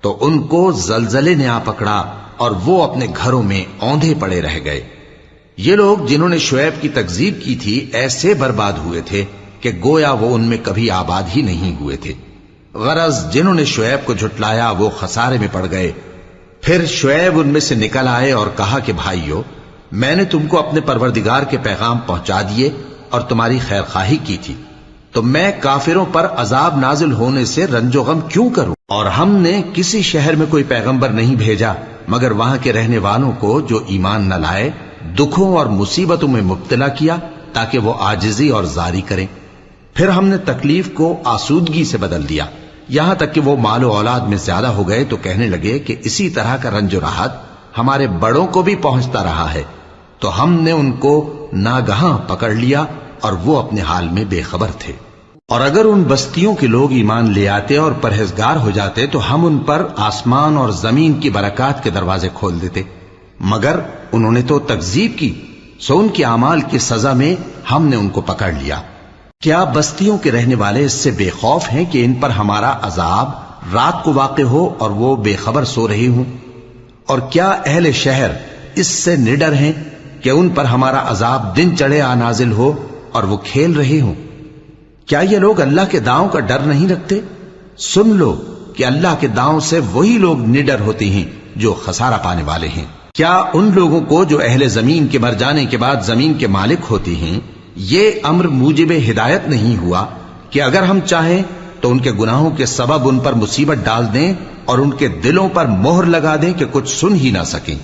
تو ان کو زلزلے نے آ پکڑا اور وہ اپنے گھروں میں اوندھے پڑے رہ گئے۔ یہ لوگ جنہوں نے شعیب کی تکذیب کی تھی ایسے برباد ہوئے تھے کہ گویا وہ ان میں کبھی آباد ہی نہیں ہوئے تھے۔ غرض جنہوں نے شعیب کو جھٹلایا وہ خسارے میں پڑ گئے۔ پھر شعیب ان میں سے نکل آئے اور کہا کہ بھائیو، میں نے تم کو اپنے پروردگار کے پیغام پہنچا دیے اور تمہاری خیر خواہی کی تھی، تو میں کافروں پر عذاب نازل ہونے سے رنج و غم کیوں کروں؟ اور ہم نے کسی شہر میں کوئی پیغمبر نہیں بھیجا مگر وہاں کے رہنے والوں کو جو ایمان نہ لائے دکھوں اور مصیبتوں میں مبتلا کیا تاکہ وہ عاجزی اور زاری کریں۔ پھر ہم نے تکلیف کو آسودگی سے بدل دیا، یہاں تک کہ وہ مال و اولاد میں زیادہ ہو گئے تو کہنے لگے کہ اسی طرح کا رنج و راحت ہمارے بڑوں کو بھی پہنچتا رہا ہے، تو ہم نے ان کو ناگہاں پکڑ لیا اور وہ اپنے حال میں بے خبر تھے۔ اور اگر ان بستیوں کے لوگ ایمان لے آتے اور پرہیزگار ہو جاتے تو ہم ان پر آسمان اور زمین کی برکات کے دروازے کھول دیتے، مگر انہوں نے تو تکذیب کی، سو ان کے اعمال کی سزا میں ہم نے ان کو پکڑ لیا۔ کیا بستیوں کے رہنے والے اس سے بے خوف ہیں کہ ان پر ہمارا عذاب رات کو واقع ہو اور وہ بے خبر سو رہے ہوں؟ اور کیا اہل شہر اس سے نڈر ہیں کہ ان پر ہمارا عذاب دن چڑھے آ نازل ہو اور وہ کھیل رہے ہوں؟ کیا یہ لوگ اللہ کے داؤں کا ڈر نہیں رکھتے؟ سن لو کہ اللہ کے داؤں سے وہی لوگ نڈر ہوتے ہیں جو خسارہ پانے والے ہیں۔ کیا ان لوگوں کو جو اہل زمین کے مر جانے کے بعد زمین کے مالک ہوتے ہیں یہ امر موجب ہدایت نہیں ہوا کہ اگر ہم چاہیں تو ان کے گناہوں کے سبب ان پر مصیبت ڈال دیں اور ان کے دلوں پر مہر لگا دیں کہ کچھ سن ہی نہ سکیں؟